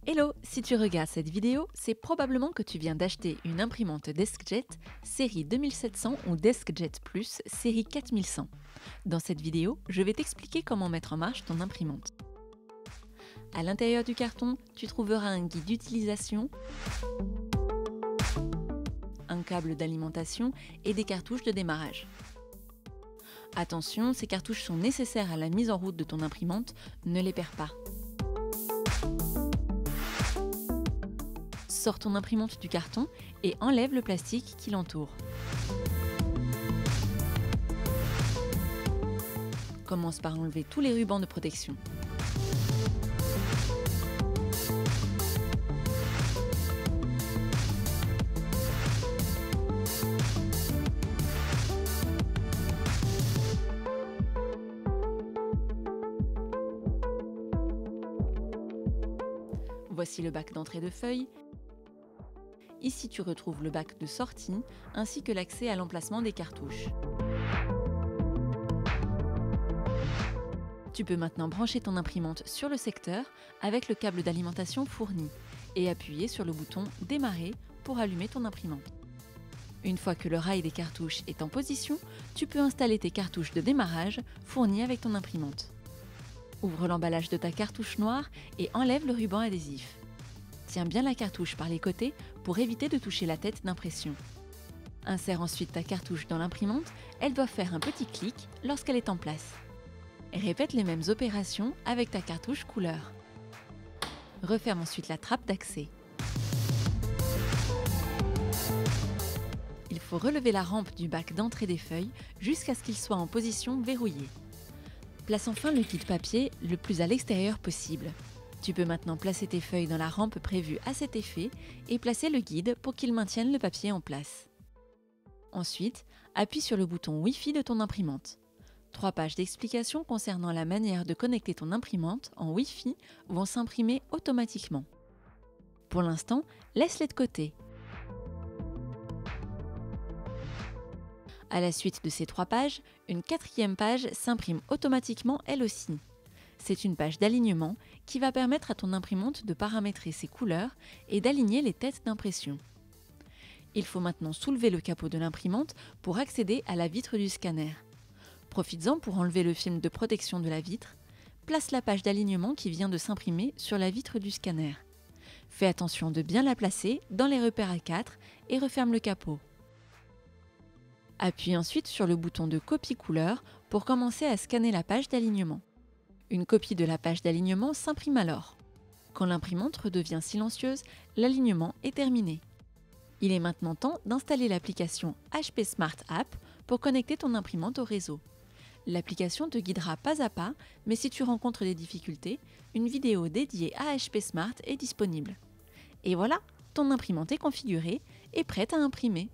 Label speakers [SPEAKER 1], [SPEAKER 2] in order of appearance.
[SPEAKER 1] Hello, si tu regardes cette vidéo, c'est probablement que tu viens d'acheter une imprimante DeskJet série 2700 ou DeskJet Plus série 4100. Dans cette vidéo, je vais t'expliquer comment mettre en marche ton imprimante. À l'intérieur du carton, tu trouveras un guide d'utilisation, un câble d'alimentation et des cartouches de démarrage. Attention, ces cartouches sont nécessaires à la mise en route de ton imprimante, ne les perds pas. Sors ton imprimante du carton et enlève le plastique qui l'entoure. Commence par enlever tous les rubans de protection. Voici le bac d'entrée de feuilles. Ici, tu retrouves le bac de sortie ainsi que l'accès à l'emplacement des cartouches. Tu peux maintenant brancher ton imprimante sur le secteur avec le câble d'alimentation fourni et appuyer sur le bouton « Démarrer » pour allumer ton imprimante. Une fois que le rail des cartouches est en position, tu peux installer tes cartouches de démarrage fournies avec ton imprimante. Ouvre l'emballage de ta cartouche noire et enlève le ruban adhésif. Tiens bien la cartouche par les côtés pour éviter de toucher la tête d'impression. Insère ensuite ta cartouche dans l'imprimante, elle doit faire un petit clic lorsqu'elle est en place. Répète les mêmes opérations avec ta cartouche couleur. Referme ensuite la trappe d'accès. Il faut relever la rampe du bac d'entrée des feuilles jusqu'à ce qu'il soit en position verrouillée. Place enfin le guide papier le plus à l'extérieur possible. Tu peux maintenant placer tes feuilles dans la rampe prévue à cet effet et placer le guide pour qu'il maintienne le papier en place. Ensuite, appuie sur le bouton Wi-Fi de ton imprimante. 3 pages d'explications concernant la manière de connecter ton imprimante en Wi-Fi vont s'imprimer automatiquement. Pour l'instant, laisse-les de côté. À la suite de ces 3 pages, une 4e page s'imprime automatiquement elle aussi. C'est une page d'alignement qui va permettre à ton imprimante de paramétrer ses couleurs et d'aligner les têtes d'impression. Il faut maintenant soulever le capot de l'imprimante pour accéder à la vitre du scanner. Profites-en pour enlever le film de protection de la vitre. Place la page d'alignement qui vient de s'imprimer sur la vitre du scanner. Fais attention de bien la placer dans les repères A4 et referme le capot. Appuie ensuite sur le bouton de copie couleur pour commencer à scanner la page d'alignement. Une copie de la page d'alignement s'imprime alors. Quand l'imprimante redevient silencieuse, l'alignement est terminé. Il est maintenant temps d'installer l'application HP Smart App pour connecter ton imprimante au réseau. L'application te guidera pas à pas, mais si tu rencontres des difficultés, une vidéo dédiée à HP Smart est disponible. Et voilà, ton imprimante est configurée et prête à imprimer.